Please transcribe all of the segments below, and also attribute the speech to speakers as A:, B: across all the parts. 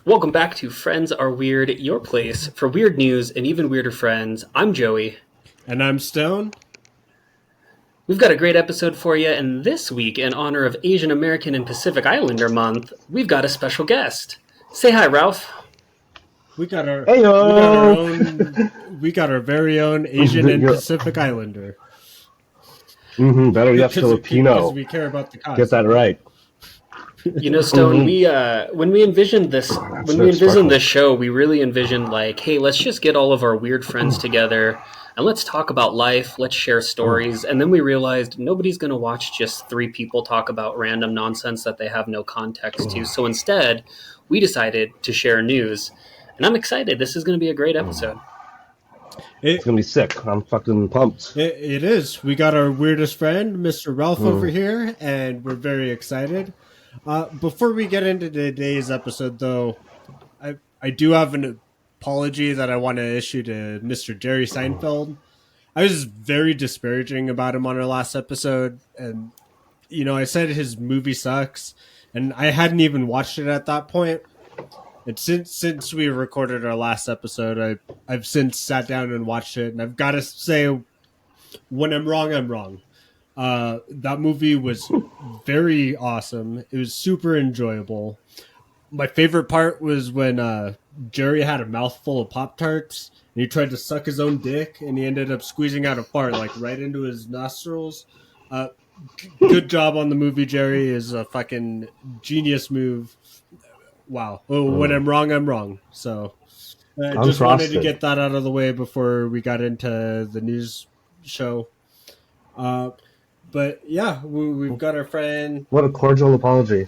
A: Welcome back to Friends Are Weird, your place for weird news and even weirder friends. I'm Joey.
B: And I'm Stone.
A: We've got a great episode for you, and this week, in honor of Asian American and Pacific Islander Month, we've got a special guest. Say hi, Ralph.
B: We got our
C: Heyo!
B: we got our very own Asian and Pacific Islander.
C: Better yet, Filipino.
B: Because we care about the cause.
C: Get that right.
A: You know, Stone, when we envisioned this show, we really envisioned like, hey, let's just get all of our weird friends together and let's talk about life, let's share stories. And then we realized nobody's going to watch just three people talk about random nonsense that they have no context to. So instead, we decided to share news. And I'm excited. This is going to be a great episode.
C: It's going to be sick. I'm fucking pumped.
B: It is. We got our weirdest friend, Mr. Ralph, over here, and we're very excited. Before we get into today's episode, though, I do have an apology that I want to issue to Mr. Jerry Seinfeld. I was very disparaging about him on our last episode, and, you know, I said his movie sucks, and I hadn't even watched it at that point. And since we recorded our last episode, I've since sat down and watched it, and I've got to say, when I'm wrong, I'm wrong. That movie was very awesome. It was super enjoyable. My favorite part was when Jerry had a mouthful of Pop-Tarts and he tried to suck his own dick and he ended up squeezing out a fart like right into his nostrils. Good job on the movie, Jerry. Is a fucking genius move. Wow. Oh, when I'm wrong, I'm wrong. So I just wanted to get that out of the way before we got into the news show. But yeah, we've got our friend.
C: What a cordial apology.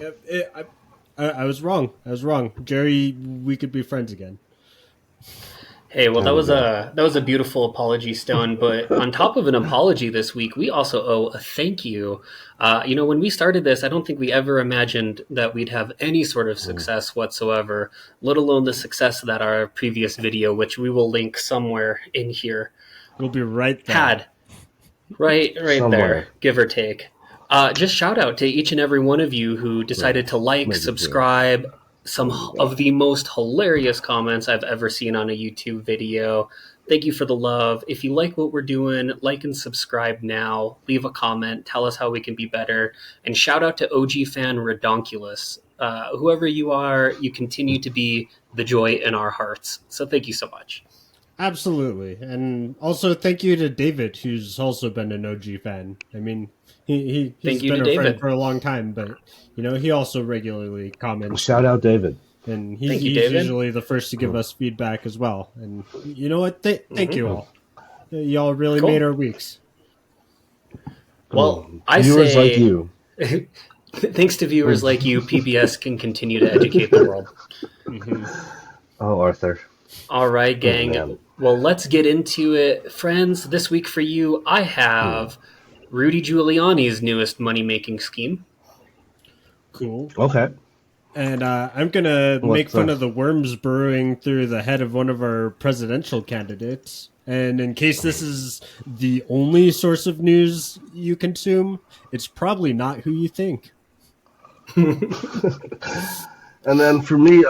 B: I was wrong. Jerry, we could be friends again.
A: Hey, well, that was a beautiful apology, Stone. But on top of an apology this week, we also owe a thank you. You know, when we started this, I don't think we ever imagined that we'd have any sort of success whatsoever, let alone the success that our previous video, which we will link somewhere in here,
B: we'll be right there.
A: Had. Right somewhere. There, give or take. Just shout out to each and every one of you who decided to like, subscribe. Some of the most hilarious comments I've ever seen on a YouTube video. Thank you for the love. If you like what we're doing, like and subscribe now. Leave a comment. Tell us how we can be better. And shout out to OG fan Redonkulous. Whoever you are, you continue to be the joy in our hearts. So thank you so much.
B: Absolutely. And also thank you to David, who's also been an OG fan. I mean, he's been a friend for a long time, but, you know, he also regularly comments.
C: Shout out David.
B: And he's usually the first to give us feedback as well. And you know what? Thank you all. Y'all really made our weeks.
A: Well,
C: viewers like you.
A: Thanks to viewers like you, PBS can continue to educate the world.
C: Oh, Arthur.
A: All right, gang. Well, let's get into it. Friends, this week for you, I have Rudy Giuliani's newest money-making scheme.
B: Cool.
C: Okay.
B: And I'm going to make fun of the worms burrowing through the head of one of our presidential candidates. And in case this is the only source of news you consume, it's probably not who you think.
C: And then for me,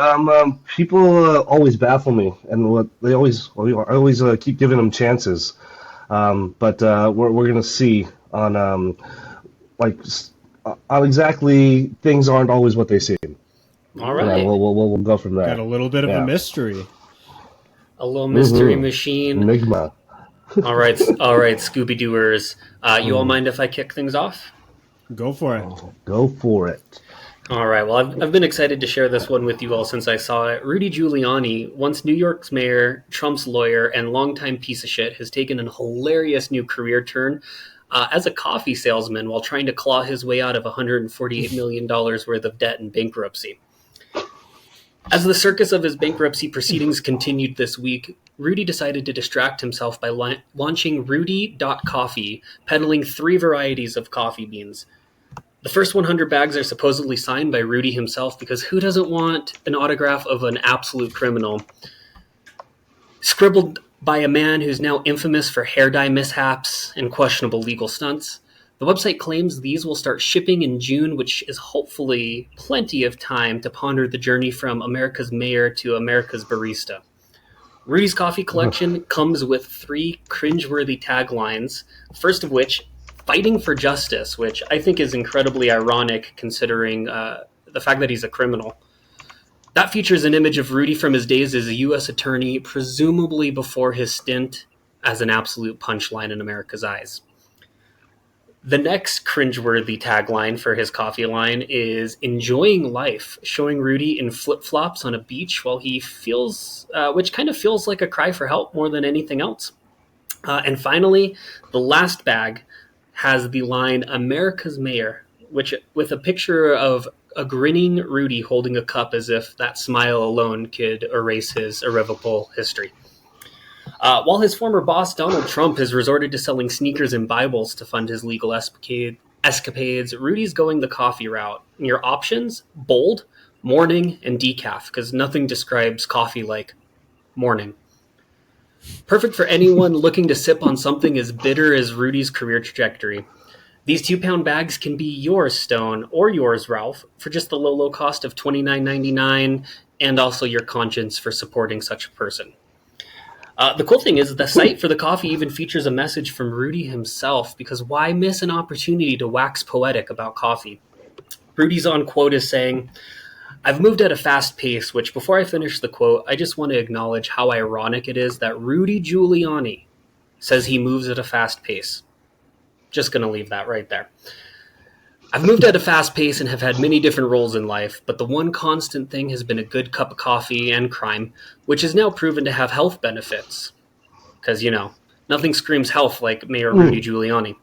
C: people always baffle me, and I always keep giving them chances. But we're gonna see on exactly things aren't always what they seem.
A: All right,
C: we'll go from there.
B: Got a little bit of a mystery.
A: A little mystery machine.
C: Enigma.
A: All right, Scooby Dooers. You all mind if I kick things off?
B: Go for it.
C: Go for it.
A: All right. Well, I've been excited to share this one with you all since I saw it. Rudy Giuliani, once New York's mayor, Trump's lawyer, and longtime piece of shit, has taken a hilarious new career turn as a coffee salesman while trying to claw his way out of $148 million worth of debt and bankruptcy. As the circus of his bankruptcy proceedings continued this week, Rudy decided to distract himself by launching Rudy.coffee, peddling 3 varieties of coffee beans. The first 100 bags are supposedly signed by Rudy himself because who doesn't want an autograph of an absolute criminal? Scribbled by a man who's now infamous for hair dye mishaps and questionable legal stunts. The website claims these will start shipping in June, which is hopefully plenty of time to ponder the journey from America's mayor to America's barista. Rudy's coffee collection comes with 3 cringeworthy taglines, first of which, fighting for justice, which I think is incredibly ironic considering the fact that he's a criminal. That features an image of Rudy from his days as a U.S. attorney, presumably before his stint as an absolute punchline in America's eyes. The next cringeworthy tagline for his coffee line is enjoying life, showing Rudy in flip-flops on a beach while he feels, which kind of feels like a cry for help more than anything else. And finally, the last bag has the line America's Mayor, which with a picture of a grinning Rudy holding a cup as if that smile alone could erase his irrevocable history. While his former boss, Donald Trump, has resorted to selling sneakers and Bibles to fund his legal escapades, Rudy's going the coffee route. Your options, bold, morning, and decaf, because nothing describes coffee like morning. Perfect for anyone looking to sip on something as bitter as Rudy's career trajectory. These 2-pound bags can be yours, Stone, or yours, Ralph, for just the low cost of $29.99, and also your conscience for supporting such a person. The cool thing is the site for the coffee even features a message from Rudy himself, because why miss an opportunity to wax poetic about coffee? Rudy's on quote is saying, I've moved at a fast pace, which before I finish the quote, I just want to acknowledge how ironic it is that Rudy Giuliani says he moves at a fast pace. Just going to leave that right there. I've moved at a fast pace and have had many different roles in life, but the one constant thing has been a good cup of coffee and crime, which is now proven to have health benefits. Because, nothing screams health like Mayor Rudy Giuliani.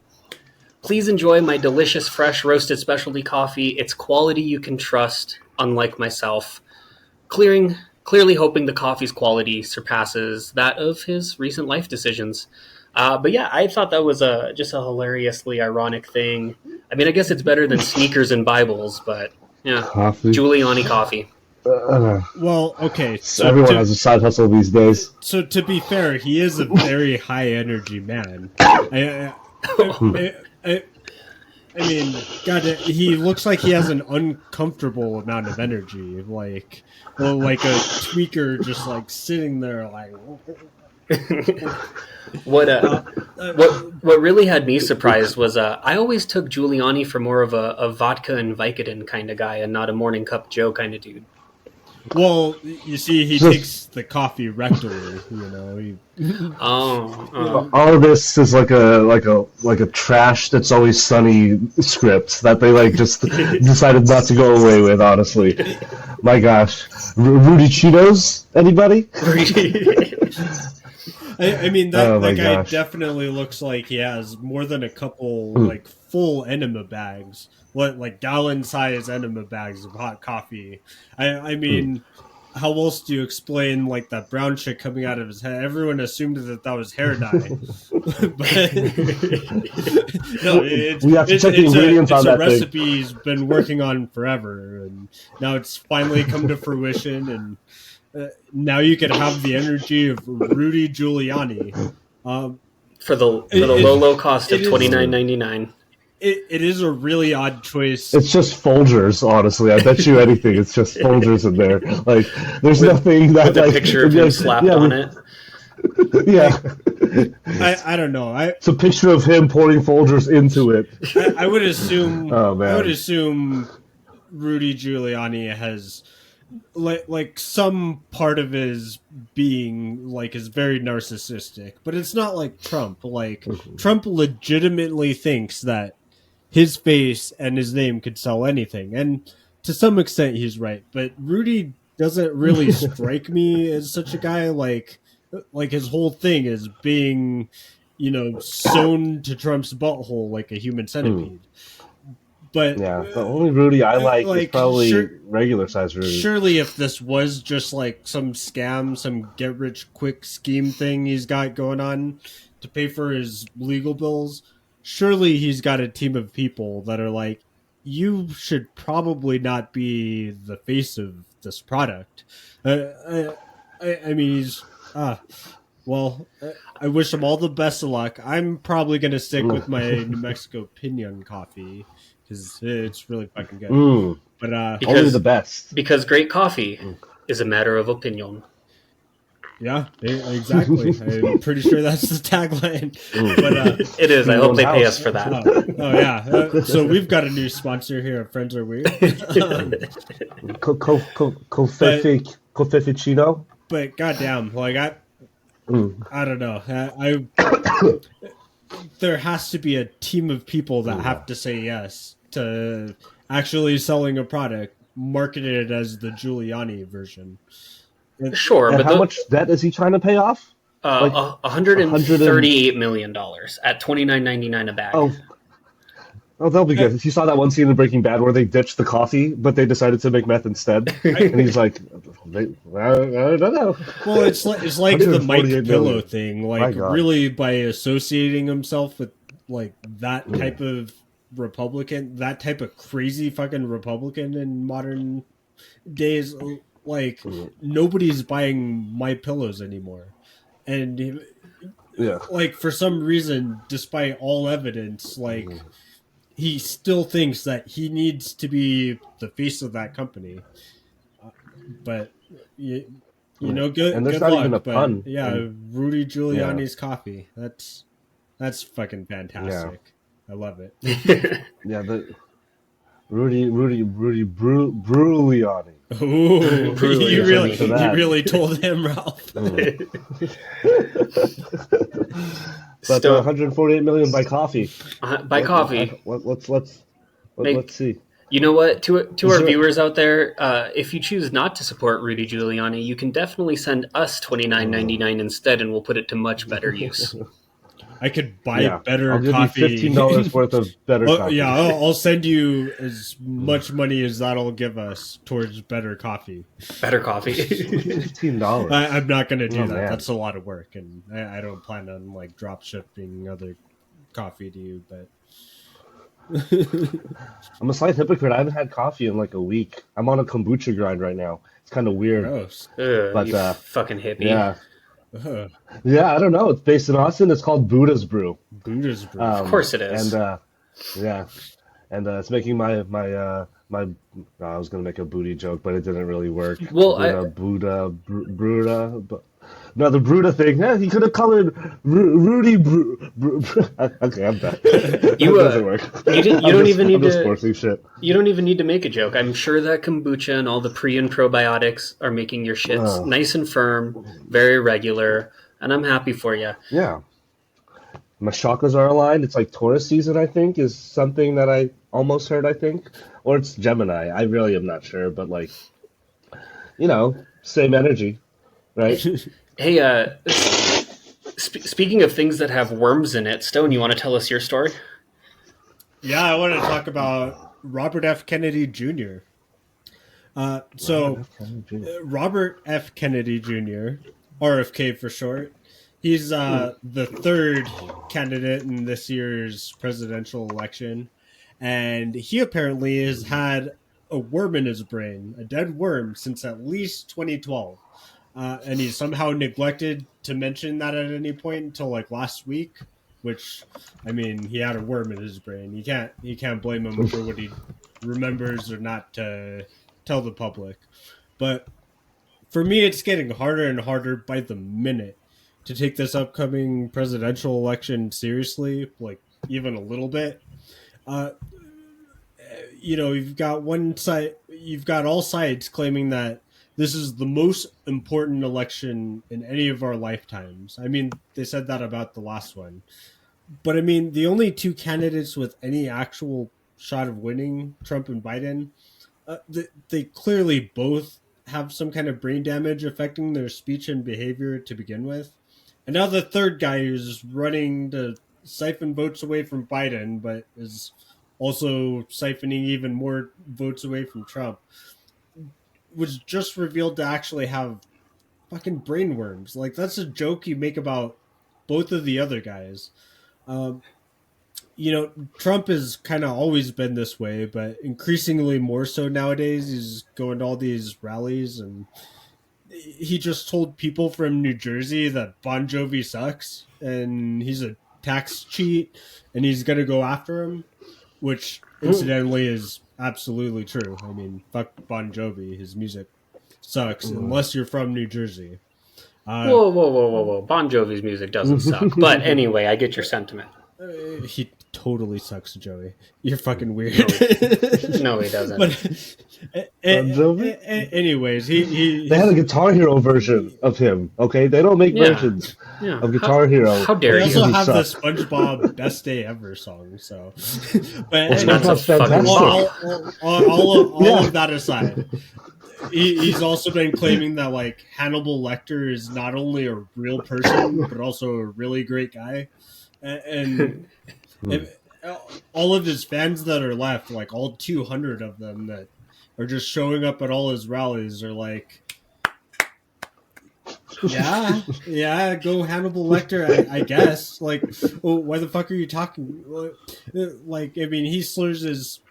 A: Please enjoy my delicious, fresh, roasted specialty coffee. It's quality you can trust, unlike myself. Clearly hoping the coffee's quality surpasses that of his recent life decisions. But yeah, I thought that was just a hilariously ironic thing. I mean, I guess it's better than sneakers and Bibles, but yeah, coffee. Giuliani coffee.
B: Well, okay.
C: So everyone has a side hustle these days.
B: So to be fair, he is a very high energy man. I mean, God, he looks like he has an uncomfortable amount of energy, like a tweaker, just like sitting there, like.
A: What really had me surprised was I always took Giuliani for more of a vodka and Vicodin kind of guy and not a morning cup Joe kind of dude.
B: Well, you see, he takes the coffee rectally,
C: All of this is like a trash That's Always Sunny script that they just decided not to go away with. Honestly, my gosh, Rudy Cheetos, anybody?
B: I mean, that guy definitely looks like he has more than a couple full enema bags. Gallon-size enema bags of hot coffee. I mean, how else do you explain that brown shit coming out of his head? Everyone assumed that was hair dye. But no,
C: we have to check the ingredients on that thing.
B: It's a recipe he's been working on forever, and now it's finally come to fruition. And now you can have the energy of Rudy Giuliani
A: for the low cost of $29.99.
B: It is a really odd choice.
C: It's just Folgers, honestly. I bet you anything. It's just Folgers in there. There's nothing that
A: with a picture of him slapped on it.
C: Yeah,
B: I don't know.
C: It's a picture of him pouring Folgers into it.
B: I would assume.
C: Oh man.
B: I would assume Rudy Giuliani has. Some part of his being is very narcissistic, but it's not like Trump. Trump legitimately thinks that his face and his name could sell anything, and to some extent he's right. But Rudy doesn't really strike me as such a guy. His whole thing is being, sewn to Trump's butthole like a human centipede. But
C: yeah, the only Rudy I like is probably regular size Rudy.
B: Surely, if this was just some scam, some get rich quick scheme thing he's got going on to pay for his legal bills, surely he's got a team of people that are you should probably not be the face of this product. I mean, he's Well, I wish him all the best of luck. I'm probably going to stick with my New Mexico Pinion coffee because it's really fucking good.
C: Mm,
B: But
C: only the
A: Because
C: best.
A: great coffee is a matter of opinion.
B: yeah, exactly. I'm pretty sure that's the tagline. But
A: It is. I
C: Your
A: hope
C: own
A: they pay us
C: house.
A: for that.
B: oh yeah. So we've got a new sponsor here at Friends Are Weird. But
C: Cofeficino.
B: goddamn, like
C: Mm,
B: I don't know. There has to be a team of people that
C: yeah.
B: have to say yes to actually selling a product marketed as the Giuliani version.
A: Sure,
C: And
A: but
C: how much debt is he trying to pay off? Like
A: hundred
C: a
A: and
C: hundred and
A: thirty-eight million dollars at $29.99 a bag.
C: oh oh they'll be
B: Uh,
C: good. You saw that one scene in Breaking Bad where they ditched the coffee, but they decided to make meth instead,
B: I,
C: and he's like, I don't know.
B: well, it's like the Mike
C: 148
B: Pillow
C: million.
B: thing.
C: My
B: Like
C: God.
B: really, by associating himself with like that
C: Mm,
B: type of Republican, that type of crazy fucking Republican in modern days, like
C: mm,
B: nobody's buying my pillows anymore. And
C: yeah.
B: like for some reason, despite all evidence, like
C: Mm,
B: he still thinks that he needs to be the face of that company. But
C: yeah. And there's
B: good
C: not even a
B: luck. But
C: pun.
B: yeah,
C: And
B: Rudy
C: yeah,
B: Giuliani's coffee. That's fucking
C: yeah,
B: fantastic. I love it.
C: yeah. The Rudy Giuliani.
B: Ooh,
A: Brutally,
C: There's something to
B: you
C: that.
B: really told him, Ralph.
C: Mm. But
A: Stone
C: 148 million by coffee.
A: buy coffee.
C: Let's
A: Make
C: see.
A: You know what? To
C: Is
A: our
C: there?
A: viewers out there, if you choose not to support Rudy Giuliani, you can definitely send us $29.99 instead, and we'll put it to much better use.
B: I could buy
C: Yeah,
B: better
C: I'll give you $15
B: coffee.
C: worth of better
B: Oh yeah,
C: coffee.
B: I'll send you as much money as that'll give us towards better coffee.
A: Better coffee.
C: $15.
B: I'm not gonna do
C: Oh
B: that.
C: man.
B: That's a lot of work, and I don't plan on like drop shipping other coffee to you. But
C: I'm a slight hypocrite. I haven't had coffee in like a week. I'm on a kombucha grind right now. It's kind of weird,
B: gross.
A: Ugh,
C: but
A: you fucking hippie.
C: yeah,
B: Ugh,
C: yeah. I don't know. It's based in Austin. It's called Buddha's Brew.
B: Buddha's brew.
A: Of course it
C: And
A: is.
C: yeah, and it's making my. I was gonna make a booty joke, but it didn't really work.
A: Well,
C: Bruda. But no, the Bruda thing. Yeah, he could have called it Rudy. Okay, I'm done. That
A: you
C: doesn't work.
A: you don't even
C: I'm
A: need
C: just
A: to
C: forcing shit.
A: you don't even need to make a joke. I'm sure that kombucha and all the pre and probiotics are making your shits
C: Uh,
A: nice and firm, very regular, and I'm happy for you.
C: yeah, my chakras are aligned. It's like Taurus season. I think is something that I almost heard. I think, or it's Gemini. I really am not sure, but like same energy, right?
A: Hey, speaking of things that have worms in it, Stone, you want to tell us your story?
B: Yeah, I want to talk about Robert F. Kennedy Jr.
C: Robert
B: So
C: F. Kennedy Jr.
B: Robert F. Kennedy Jr., RFK for short. He's the third candidate in this year's presidential election, and he apparently has had a worm in his brain, a dead worm, since at least 2012. And he somehow neglected to mention that at any point until like last week. Which, I mean, he had a worm in his brain. You can't blame him for what he remembers or not to tell the public. But for me, it's getting harder and harder by the minute to take this upcoming presidential election seriously, like even a little bit. Uh, you've got all sides claiming that this is the most important election in any of our lifetimes. I mean, they said that about the last one. But I mean, the only two candidates with any actual shot of winning, Trump and Biden, they clearly both have some kind of brain damage affecting their speech and behavior to begin with. And now the third guy who's running to siphon votes away from Biden, but is also siphoning even more votes away from Trump, was just revealed to actually have fucking brain worms. Like, that's a joke you make about both of the other guys. Um, Trump has kind of always been this way, but increasingly more so nowadays. He's going to all these rallies and he just told people from New Jersey that Bon Jovi sucks and he's a tax cheat and he's gonna go after him, which incidentally is absolutely true. I mean, fuck Bon Jovi, his music sucks unless you're from New Jersey.
A: Whoa. Bon Jovi's music doesn't suck. But anyway, I get your sentiment.
B: He totally sucks, Joey. You're fucking weird.
A: No, he doesn't.
B: But anyways,
C: they had a Guitar Hero version of him. Okay, they don't make versions of Guitar Hero.
A: How dare
B: you?
A: They
B: also have the SpongeBob "Best Day Ever" song. So, but
A: that's fantastic.
B: All of that aside, he's also been claiming that like Hannibal Lecter is not only a real person but also a really great guy, and all of his fans that are left, like all 200 of them that are just showing up at all his rallies, are like, yeah, go Hannibal Lecter, I guess. Like, why the fuck are you talking? Like, I mean, he slurs his,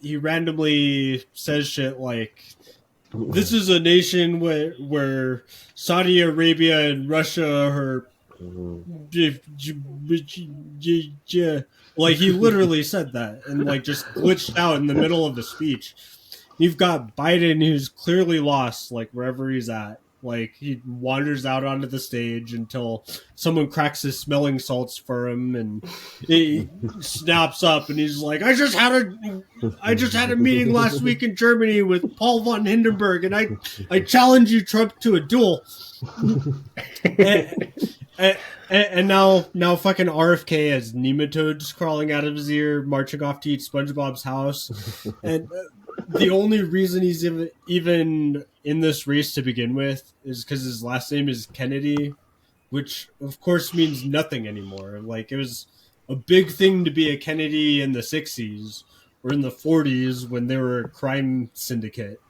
B: he randomly says shit like, this is a nation where Saudi Arabia and Russia are. Like, he literally said that and like just glitched out in the middle of the speech. You've got Biden, who's clearly lost, like wherever he's at. Like, he wanders out onto the stage until someone cracks his smelling salts for him, and he snaps up, and he's like, "I just had a meeting last week in Germany with Paul von Hindenburg, and I challenge you, Trump, to a duel." And now fucking RFK has nematodes crawling out of his ear, marching off to eat SpongeBob's house, and the only reason he's even in this race to begin with is because his last name is Kennedy, which of course means nothing anymore. Like, it was a big thing to be a Kennedy in the 60s or in the 40s when they were a crime syndicate.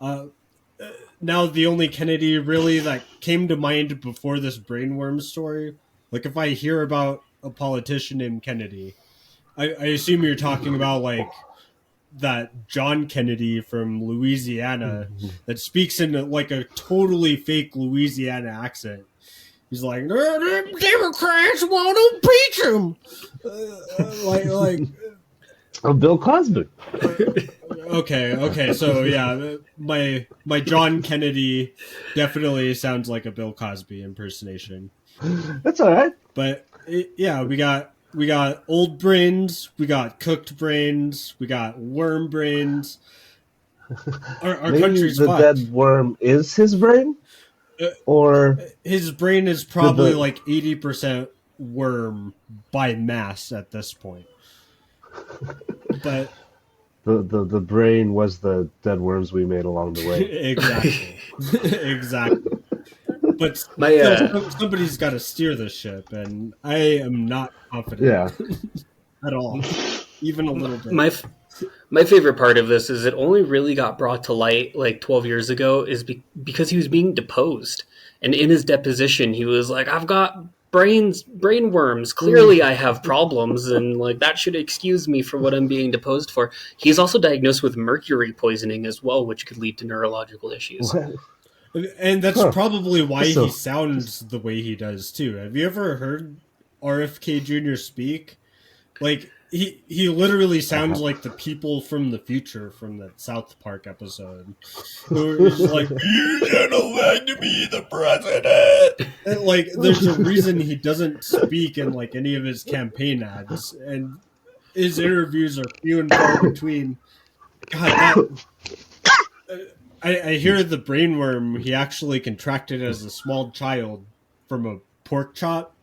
B: Now the only Kennedy really that came to mind before this brainworm story, like if I hear about a politician named Kennedy, I assume you're talking about like that John Kennedy from Louisiana that speaks in like a totally fake Louisiana accent. He's like, Democrats want to impeach him. Like
C: Bill Cosby.
B: Okay. So yeah, my John Kennedy definitely sounds like a Bill Cosby impersonation.
C: That's all right.
B: But yeah, we got old brains, we got cooked brains, we got worm brains. Our
C: Maybe
B: country's
C: the
B: fucked.
C: dead worm is his brain, or
B: his brain is probably like 80% worm by mass at this point. But
C: the brain was the dead worms we made along the way.
B: Exactly. But somebody's got to steer this ship, and I am not confident at all, even a little bit.
A: My favorite part of this is it only really got brought to light like 12 years ago is because he was being deposed. And in his deposition, he was like, I've got brain worms. Clearly I have problems, and like that should excuse me for what I'm being deposed for. He's also diagnosed with mercury poisoning as well, which could lead to neurological issues.
C: What?
B: And that's probably why he sounds the way he does too. Have you ever heard RFK Jr. speak? Like, he literally sounds like the people from the future from that South Park episode. Who's like, "You're gonna elect me the president." And, like, there's a reason he doesn't speak in like any of his campaign ads, and his interviews are few and far between. God, I hear the brainworm he actually contracted as a small child from a pork chop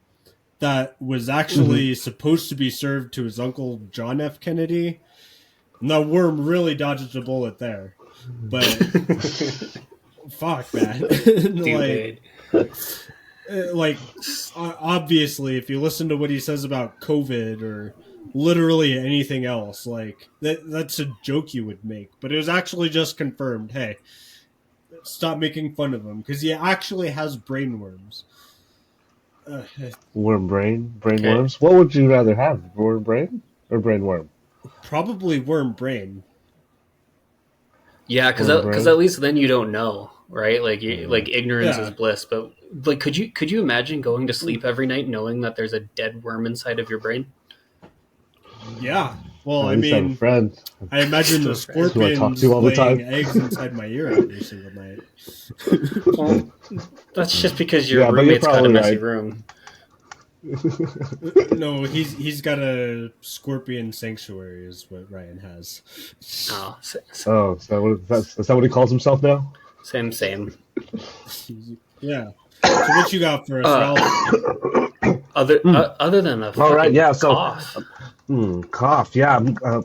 B: that was actually supposed to be served to his uncle John F. Kennedy. And the worm really dodged a bullet there. But fuck, man. like obviously, if you listen to what he says about COVID or literally anything else, like that's a joke you would make. But it was actually just confirmed. Hey, stop making fun of him because he actually has brain worms.
C: Worms. What would you rather have, worm brain or brain worm?
B: Probably worm brain.
A: Yeah, because at least then you don't know. right? Like like ignorance is bliss. But like, could you imagine going to sleep every night knowing that there's a dead worm inside of your brain?
B: Yeah. Well,
C: At
B: I
C: least I have a
B: mean,
C: friend
B: I imagine the
C: who I talk to
B: scorpions
C: all the
B: laying
C: time.
B: eggs inside my ear every single night.
A: Well, that's just because your
C: Yeah, but you're
A: roommate's got a
C: probably
A: messy
C: right.
A: room.
B: No, he's got a scorpion sanctuary, is what Ryan has.
A: Oh,
C: Oh, is that what he calls himself now?
A: same.
B: Yeah. So what you got for us, Ralph?
A: Other than a
C: All right,
A: fucking
C: yeah. So,
A: cough.
C: cough. Yeah,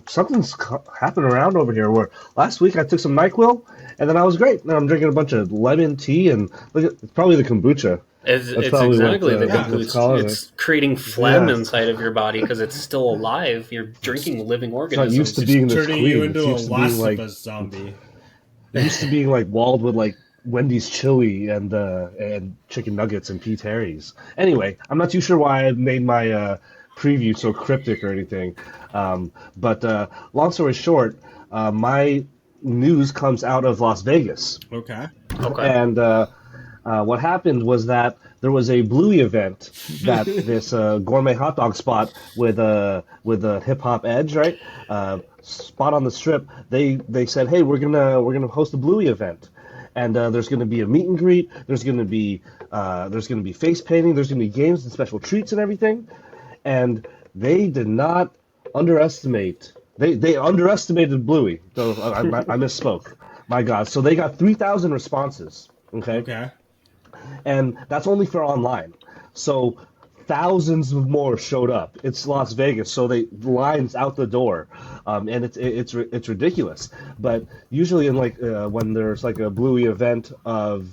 C: something's happening around over here. Where last week I took some NyQuil, and then I was great. Now I'm drinking a bunch of lemon tea, and look, it's probably the kombucha.
A: It's
C: Probably
A: exactly the
C: what's causing
A: It's creating phlegm
C: Yeah.
A: inside of your body because it's still alive. You're drinking living
C: It's not used
A: organisms.
C: to being this
B: Turning
C: clean.
B: you
C: It's
B: into a
C: used to being
B: Last
C: like
B: of Us zombie.
C: it used to being like walled with like Wendy's chili and chicken nuggets and Pete Harry's. Anyway, I'm not too sure why I made my preview so cryptic or anything. But long story short, my news comes out of Las Vegas.
B: Okay.
A: Okay.
C: And what happened was that there was a Bluey event that this gourmet hot dog spot with a hip hop edge, right? Spot on the strip. They said, hey, we're gonna host a Bluey event, and there's gonna be a meet and greet. There's gonna be face painting. There's gonna be games and special treats and everything. And they did not underestimate. They underestimated Bluey. So I misspoke. My God. So they got 3,000 responses.
B: Okay.
C: And that's only for online. So thousands of more showed up. It's Las Vegas, so they lines out the door, and it's ridiculous. But usually in like when there's like a Bluey event of,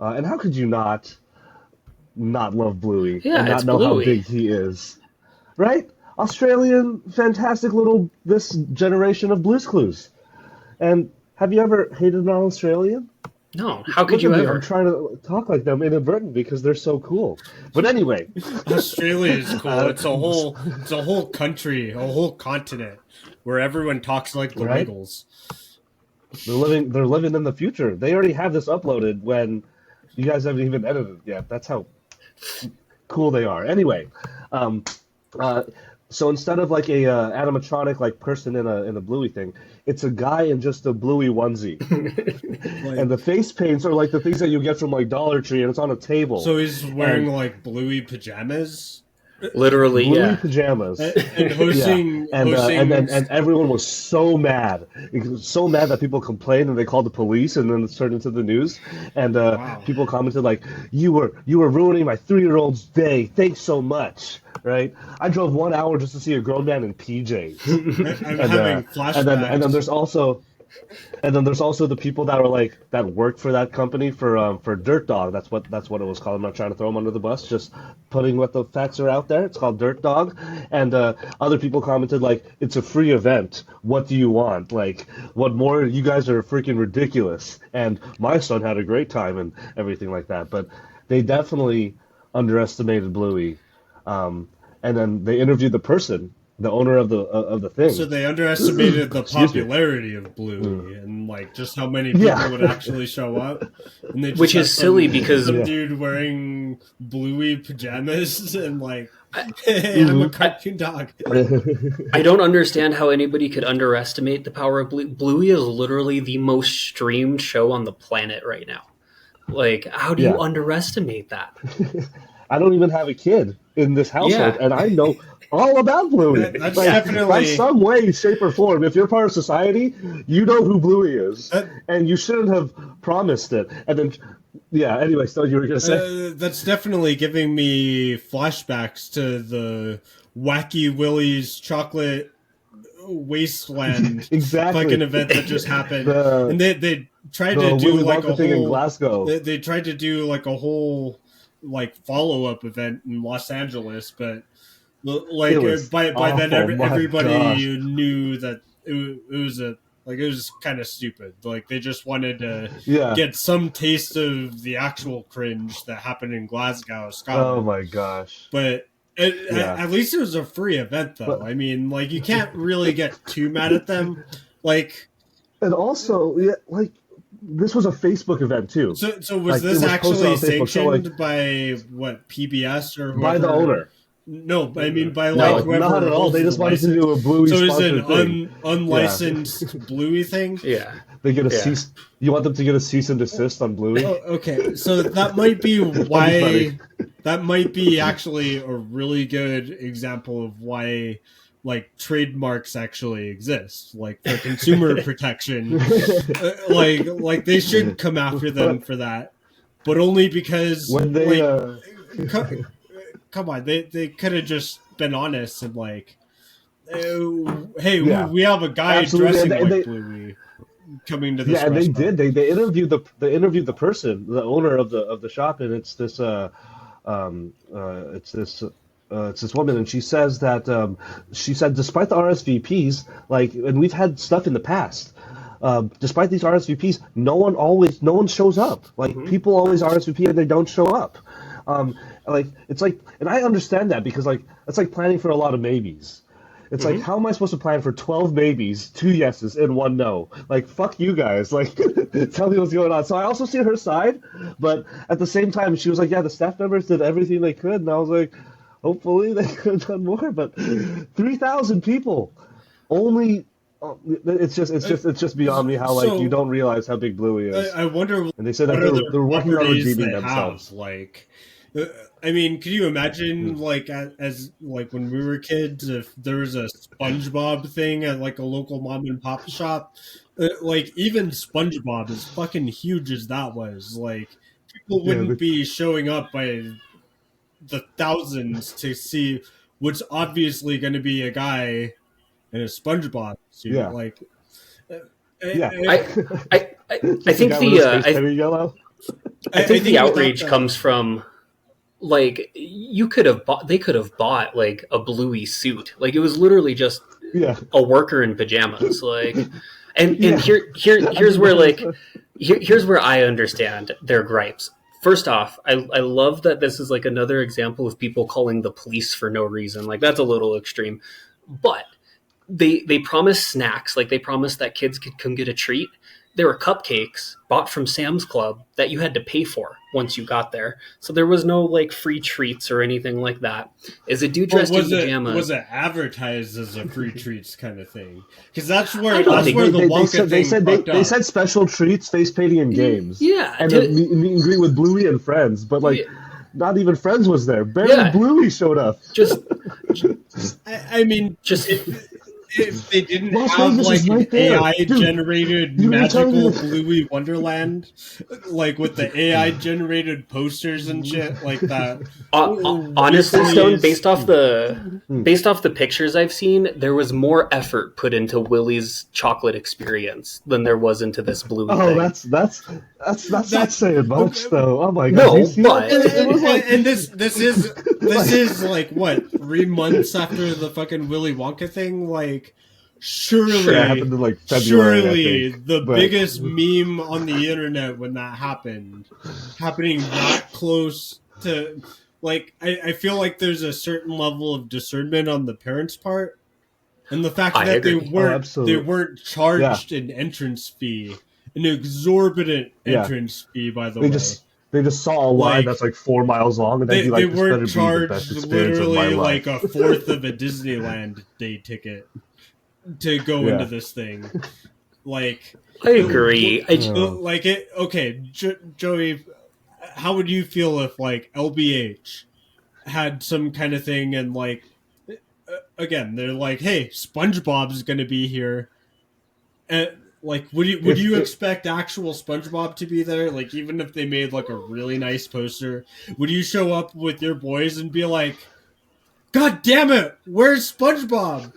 C: and how could you not love Bluey
A: Yeah,
C: and
A: it's
C: not know how
A: Bluey.
C: big he is, right? Australian, fantastic little this generation of Blue's Clues. And have you ever hated an Australian?
A: No, how could
C: Look
A: you
C: at me,
A: ever?
C: I'm trying to talk like them inadvertently because they're so cool. But anyway,
B: Australia is cool. It's a whole country, a whole continent where everyone talks like the
C: Right?
B: Wiggles.
C: they're living in the future. They already have this uploaded when you guys haven't even edited it yet. That's how cool they are. Anyway, um, uh, so instead of like a animatronic like person in a Bluey thing, it's a guy in just a Bluey onesie, and the face paints are like the things that you get from like Dollar Tree, and it's on a table.
B: So he's wearing like Bluey pajamas
A: Literally,
C: Bluey
A: yeah.
C: pajamas.
B: and hosting.
C: And everyone was so mad. It was so mad that people complained and they called the police, and then it turned into the news. And people commented like, "You were ruining my 3-year-old's day. Thanks so much." Right? I drove 1 hour just to see a grown man in PJs.
B: I'm having flashbacks.
C: And then there's also. And then there's also the people that were like that worked for that company for Dirt Dog. That's what it was called. I'm not trying to throw them under the bus, just putting what the facts are out there. It's called Dirt Dog, and other people commented like, "It's a free event. What do you want? Like, what more? You guys are freaking ridiculous." And my son had a great time and everything like that. But they definitely underestimated Bluey. And then they interviewed the person, the owner of the thing.
B: So they underestimated the
C: Excuse me.
B: popularity of Bluey and like just how many people would actually show up. And they just
A: Which
B: had
A: is silly because
B: some dude wearing Bluey pajamas and like, hey, I'm a cartoon dog.
A: I don't understand how anybody could underestimate the power of Bluey. Bluey is literally the most streamed show on the planet right now. Like, how do you underestimate that?
C: I don't even have a kid in this household, and I know all about Bluey.
B: That's
C: like,
B: definitely
C: by some way, shape, or form. If you're part of society, you know who Bluey is, and you shouldn't have promised it. And then, anyway, so you were gonna say
B: that's definitely giving me flashbacks to the Wacky Willie's chocolate wasteland fucking event that just happened, and they tried to do like a
C: thing
B: whole
C: in Glasgow.
B: They tried to do like a whole like follow-up event in Los Angeles, but like by then everybody knew that it was kind of stupid. Like they just wanted to get some taste of the actual cringe that happened in Glasgow, Scotland.
C: Oh my gosh!
B: But at least it was a free event, though. I mean, like you can't really get too mad at them. Like,
C: and also, this was a Facebook event too.
B: So was this actually sanctioned by what, PBS or whoever?
C: By the owner?
B: No, I mean by
C: no,
B: whoever.
C: Not at all. They just wanted to do a Bluey.
B: So is it an unlicensed Bluey thing?
A: Yeah,
C: they get a cease. You want them to get a cease and desist on Bluey?
B: Oh, okay, so that might be why. That might be actually a really good example of why, like, trademarks actually exist, like for consumer protection. Like they should come after them for that, but only because
C: when they.
B: Come on, they could have just been honest and like, hey, we have a guy dressing like Bluey coming to this.
C: Yeah, and they did. They interviewed the person, the owner of the shop, and it's this woman, and she says that she said despite the RSVPs, like, and we've had stuff in the past. Despite these RSVPs, no one shows up. Like people always RSVP and they don't show up. Like it's like, and I understand that because like it's like planning for a lot of maybes. It's like, how am I supposed to plan for 12 maybes, 2 yeses, and 1 no? Like, fuck you guys. Like, tell me what's going on. So I also see her side, but at the same time, she was like, yeah, the staff members did everything they could, and I was like, hopefully they could have done more. But 3,000 people, only. It's just beyond me how like you don't realize how big Bluey is.
B: I wonder.
C: And they said that they're working on redeeming themselves.
B: Like, I mean, could you imagine like as like when we were kids, if there was a SpongeBob thing at like a local mom and pop shop? Like even SpongeBob, as fucking huge as that was, like people wouldn't be showing up by the thousands to see what's obviously going to be a guy in a SpongeBob suit.
C: Yeah.
B: Like,
A: I think the outrage comes from like they could have bought like a Bluey suit. Like it was literally just a worker in pajamas. Like, and here's where like here's where I understand their gripes. First off, I love that this is like another example of people calling the police for no reason. Like that's a little extreme, but they promised snacks. Like they promised that kids could come get a treat. There were cupcakes bought from Sam's Club that you had to pay for once you got there. So there was no like free treats or anything like that. Is a dude dressed in pajamas?
B: Was it advertised as a free treats kind of thing? Because that's where the Wonka thing
C: they said special treats, face painting, and games.
A: Yeah,
C: and a meet and greet with Bluey and friends, but like. Not even Friends was there. Barely Bluey showed up.
B: I mean, if they didn't have like an AI-generated magical Bluey Wonderland, like with the AI-generated posters and shit like that.
A: Honestly, Stone, based off the pictures I've seen, there was more effort put into Willy's chocolate experience than there was into this Bluey thing.
C: That's not saying much, though. Oh my god!
A: No, but
B: and this is like what, 3 months after the fucking Willy Wonka thing, like. Surely,
C: it happened in like February,
B: biggest meme on the internet when that happened, happening that close to, like, I feel like there's a certain level of discernment on the parents' part, and the fact that they weren't charged an entrance fee, an exorbitant entrance fee, by the way.
C: They just saw a line that's like 4 miles long, and they
B: weren't charged literally like a fourth of a Disneyland day ticket to go into this thing. Like,
A: I agree.
B: Joey, how would you feel if like LBH had some kind of thing and like again they're like, hey, SpongeBob's gonna be here, and like would you expect actual SpongeBob to be there? Like even if they made like a really nice poster, would you show up with your boys and be like, God damn it! Where's SpongeBob?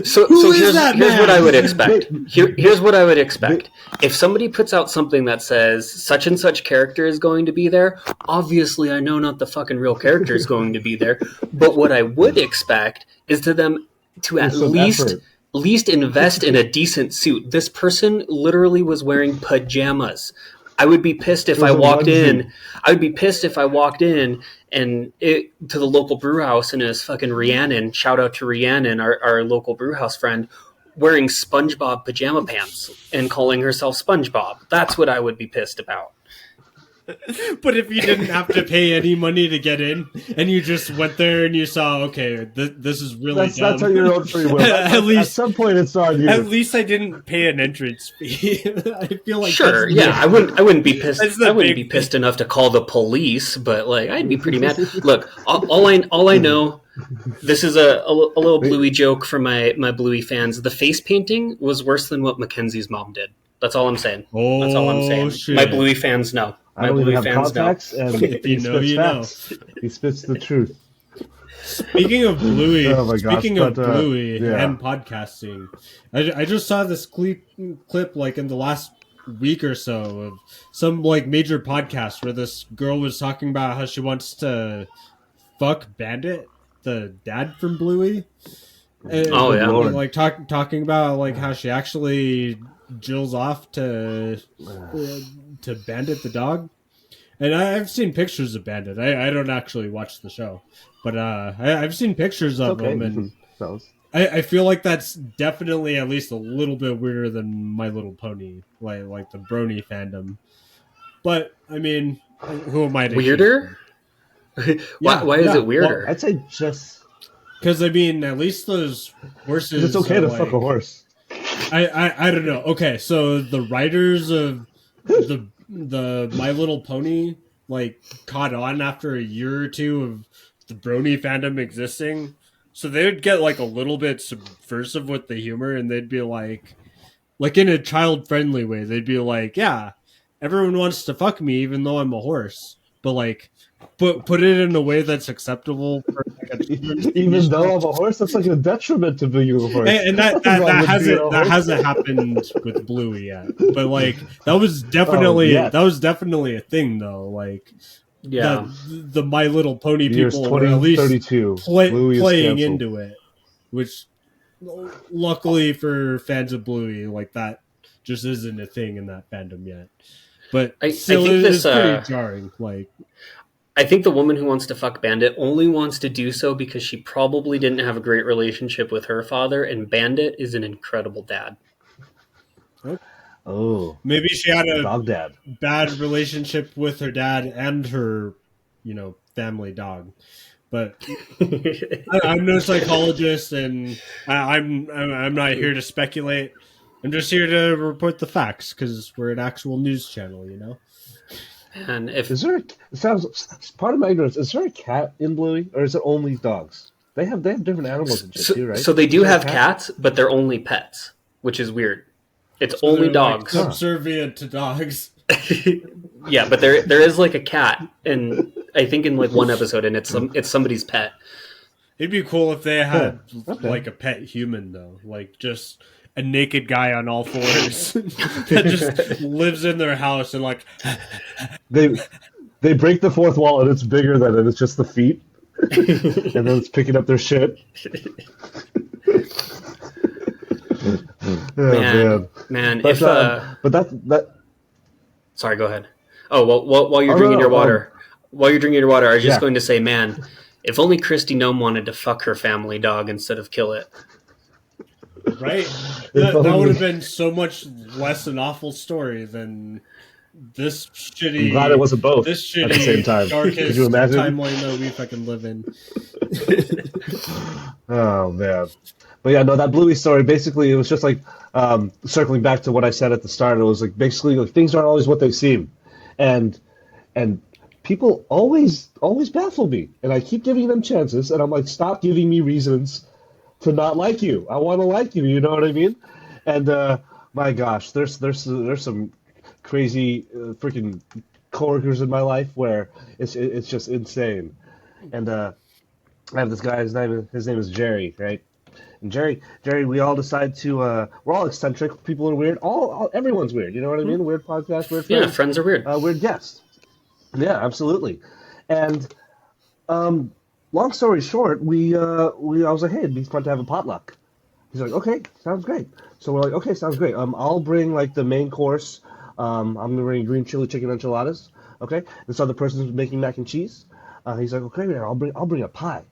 A: So here's what I would expect. Here's what I would expect. If somebody puts out something that says such and such character is going to be there, obviously I know not the fucking real character is going to be there. But what I would expect is to them to at least invest in a decent suit. This person literally was wearing pajamas. I would be pissed if I walked in. I would be pissed if I walked in and to the local brew house and it was fucking Rhiannon. Shout out to Rhiannon, our local brew house friend, wearing SpongeBob pajama pants and calling herself SpongeBob. That's what I would be pissed about.
B: But if you didn't have to pay any money to get in, and you just went there and you saw, okay, this is really dumb.
C: That's on your own free will. At some point, it's on you.
B: At least I didn't pay an entrance fee. I feel like
A: sure, yeah, I wouldn't be pissed. I wouldn't be pissed enough to call the police, but like I'd be pretty mad. Look, all I know. This is a little Bluey joke for my Bluey fans. The face painting was worse than what Mackenzie's mom did. That's all I'm saying. That's all I'm saying.
B: Shit.
A: My Bluey fans know.
C: I don't even have contacts, and
B: if you know, you know.
C: He spits the truth.
B: Speaking of Bluey,
C: oh my gosh,
B: Bluey and podcasting, I just saw this clip like in the last week or so of some like major podcast where this girl was talking about how she wants to fuck Bandit, the dad from Bluey. And, like talking about like how she actually jills off to Bandit the dog. And I've seen pictures of Bandit. I don't actually watch the show, but I've seen pictures of him, and I feel like that's definitely at least a little bit weirder than My Little Pony, like the brony fandom. But I mean, who am I to
A: weirder? Why is it weirder?
C: Well, I'd say just
B: because I mean, at least those horses.
C: It's okay to fuck a horse.
B: I don't know. Okay, so the writers of the My Little Pony like caught on after a year or two of the brony fandom existing, so they would get like a little bit subversive with the humor, and they'd be like in a child friendly way, they'd be like, yeah, everyone wants to fuck me even though I'm a horse, but like put it in a way that's acceptable for like
C: even though I'm a horse, that's like a detriment to being a horse.
B: And that hasn't happened with Bluey yet. But like that was definitely a thing though. Like the My Little Pony people were at least playing into it, which luckily for fans of Bluey, like that just isn't a thing in that fandom yet. But still, it's pretty jarring. Like,
A: I think the woman who wants to fuck Bandit only wants to do so because she probably didn't have a great relationship with her father, and Bandit is an incredible dad.
C: Oh,
B: maybe she had a
C: dog dad.
B: Bad relationship with her dad and her, family dog. But I'm no psychologist, and I'm not here to speculate. I'm just here to report the facts because we're an actual news channel,
A: And if
C: is there, part of my ignorance, is there a cat in Bluey, or is it only dogs? They have different animals and shit too, right?
A: So they do have cats, but they're only pets, which is weird. It's so only dogs.
B: Like subservient to dogs.
A: Yeah, but there is like a cat, and I think in like one episode, and it's somebody's pet.
B: It'd be cool if they had like a pet human though, like just a naked guy on all fours that just lives in their house and like
C: they break the fourth wall and it's bigger than it. It's just the feet, and then it's picking up their shit.
A: Man,
C: but,
A: if
C: but that.
A: Sorry, go ahead. Oh, well, while you're drinking your water, I was just going to say, man, if only Kristi Noem wanted to fuck her family dog instead of kill it.
B: Right? That would have been so much less an awful story than this shitty.
C: I'm glad it wasn't both
B: this shitty,
C: at the same time.
B: Darkest
C: Could you imagine?
B: Timeline that we fucking live in.
C: Oh man, but yeah, no, that Bluey story. Basically, it was just like circling back to what I said at the start. It was like basically like, things aren't always what they seem, and people always baffle me, and I keep giving them chances, and I'm like, stop giving me reasons to not like you. I want to like you. You know what I mean? And my gosh, there's some crazy freaking coworkers in my life where it's just insane. And I have this guy. His name is Jerry, right? And Jerry, we all decide to. We're all eccentric. People are weird. Everyone's weird. You know what I mean? Weird podcast. Weird friends.
A: Yeah, friends are weird.
C: Weird guests. Yeah, absolutely. And long story short, I was like, hey, it'd be fun to have a potluck. He's like, okay, sounds great. So we're like, okay, sounds great. I'll bring like the main course. I'm gonna bring green chili chicken enchiladas. Okay. This other person's making mac and cheese. He's like, okay, man, I'll bring a pie.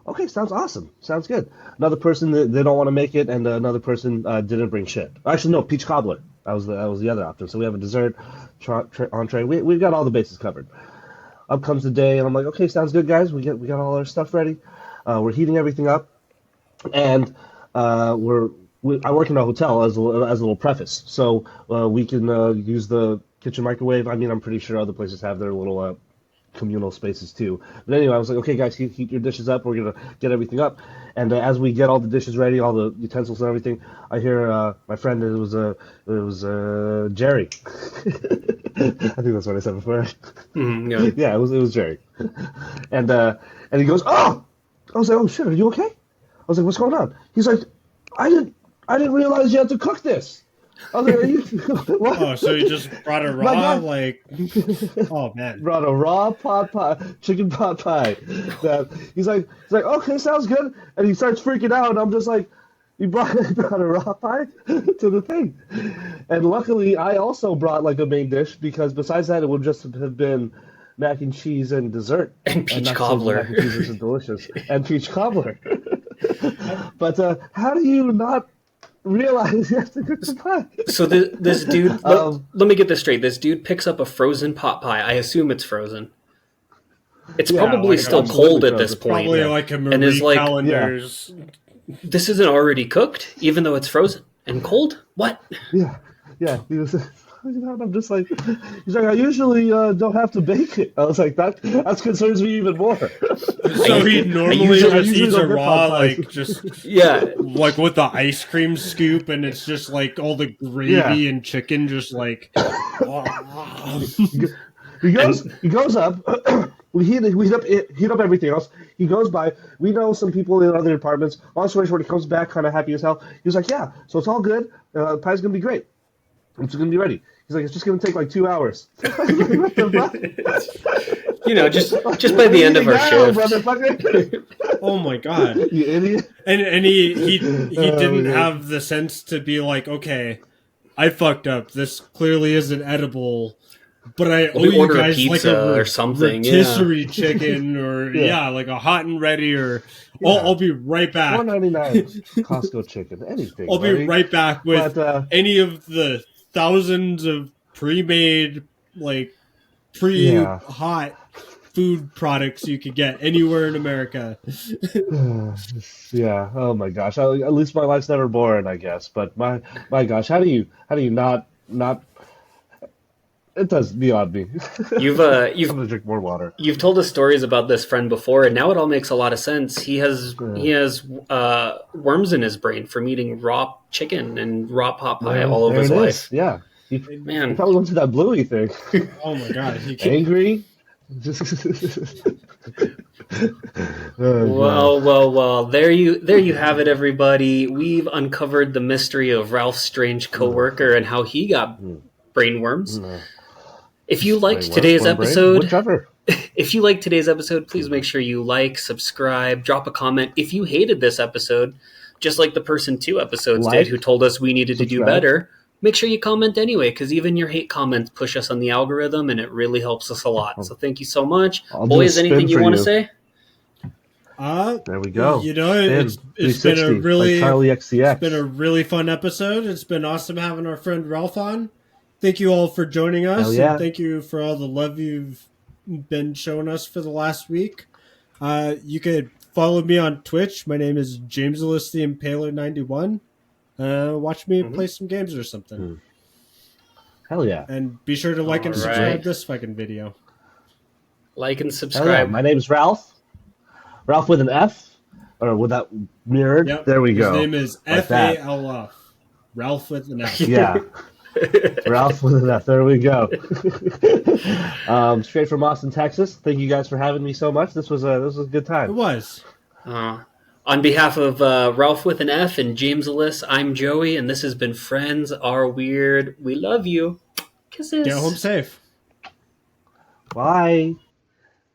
C: Okay, sounds awesome. Sounds good. Another person that they don't want to make it, and another person didn't bring shit. Actually, no, peach cobbler. That was the other option. So we have a dessert, entree. We've got all the bases covered. Up comes the day, and I'm like, okay, sounds good, guys. We got all our stuff ready. We're heating everything up, and I work in a hotel as a little preface, so we can use the kitchen microwave. I mean, I'm pretty sure other places have their little communal spaces too. But anyway, I was like, okay, guys, heat your dishes up. We're gonna get everything up, and as we get all the dishes ready, all the utensils and everything, I hear my friend. It was Jerry. I think that's what I said before.
A: Yeah.
C: Yeah, it was Jerry, and he goes, oh, I was like, oh shit, are you okay? I was like, what's going on? He's like, I didn't realize you had to cook this. I was like, are you what?
B: Oh, so you just brought a raw, like, oh man.
C: Brought a raw pot pie, chicken pot pie. He's like, okay, sounds good. And he starts freaking out, and I'm just like, you brought a raw pie to the thing. And luckily, I also brought like a main dish because besides that, it would just have been mac and cheese and dessert.
A: And peach
C: not
A: cobbler.
C: Mac and cheese is delicious. And peach cobbler. But how do you not realize you have to cook the pie?
A: So this dude, let me get this straight. This dude picks up a frozen pot pie. I assume it's frozen. It's
C: Yeah,
A: probably
B: like
A: still
C: absolutely
A: cold at
C: frozen.
A: this point.
B: Probably like a
A: And is
B: Marie
A: like,
B: Callender's.
A: this isn't already cooked, even though it's frozen and cold? What?
C: Yeah. He was. I'm just like, he's like, I usually don't have to bake it. I was like, that concerns me even more.
B: So he normally
A: usually-
B: just eats a
C: don't get
B: raw,
C: Popeyes.
B: like just
A: Yeah.
B: like with the ice cream scoop, and it's just like all the gravy and chicken, just like.
C: He goes up. We heat up everything else. He goes by. We know some people in other apartments. Long story short, he comes back kind of happy as hell. He was like, yeah, so it's all good. Pie's gonna be great. It's gonna be ready. He's like, it's just gonna take like 2 hours. What the fuck?
A: You know, just by the end of our shift.
C: Motherfucker.
B: Oh my god!
C: You idiot.
B: And he didn't
C: man.
B: have the sense to be like, okay, I fucked up. This clearly isn't edible, but I owe you
A: order a
B: guys like
A: pizza
B: a
A: or something,
B: rotisserie chicken or like a hot and ready or I'll be right back.
C: $4.99 Costco chicken. Anything.
B: I'll be
C: buddy.
B: right back with
C: But,
B: any of the thousands of pre-made, like
C: Yeah.
B: hot food products you could get anywhere in America.
C: Yeah. Oh my gosh. At least my life's never boring, I guess. But my gosh, how do you not? It does beyond me.
A: You've
C: I'm gonna drink more water.
A: You've told us stories about this friend before, and now it all makes a lot of sense. He has worms in his brain from eating raw chicken and raw pot pie all of
C: There
A: his
C: it
A: life.
C: is. Yeah. He
A: Man,
C: probably went to that Bluey thing.
B: Oh my god!
C: Angry.
A: well. There you have it, everybody. We've uncovered the mystery of Ralph's strange coworker and how he got brainworms. If you liked today's episode, if you liked today's episode, please make sure you like, subscribe, drop a comment. If you hated this episode, just like the person 2 episodes did who told us we needed to do better, make sure you comment anyway, because even your hate comments push us on the algorithm, and it really helps us a lot. So thank you so much. Boys, anything you want to say?
C: There we go.
B: You know, it's been a really it's been a really fun episode. It's been awesome having our friend Ralph on. Thank you all for joining us, and thank you for all the love you've been showing us for the last week. You could follow me on Twitch. My name is Jamesalus the Impaler 91. Watch me play some games or something.
C: Hell yeah.
B: And be sure to like and subscribe this fucking video.
A: Like and
C: Yeah.
A: subscribe.
C: My name's Ralph. Ralph with an F, or with that mirrored.
B: Yep.
C: There we go.
B: His name is
C: Like that.
B: FALF. Ralph with an F.
C: Yeah. Ralph with an F. There we go. Straight from Austin, Texas. Thank you guys for having me so much. This was a good
B: It
C: time.
B: was.
A: On behalf of Ralph with an F and James Ellis, I'm Joey, and this has been Friends Are Weird. We love you. Kisses.
B: Get home safe.
C: Bye.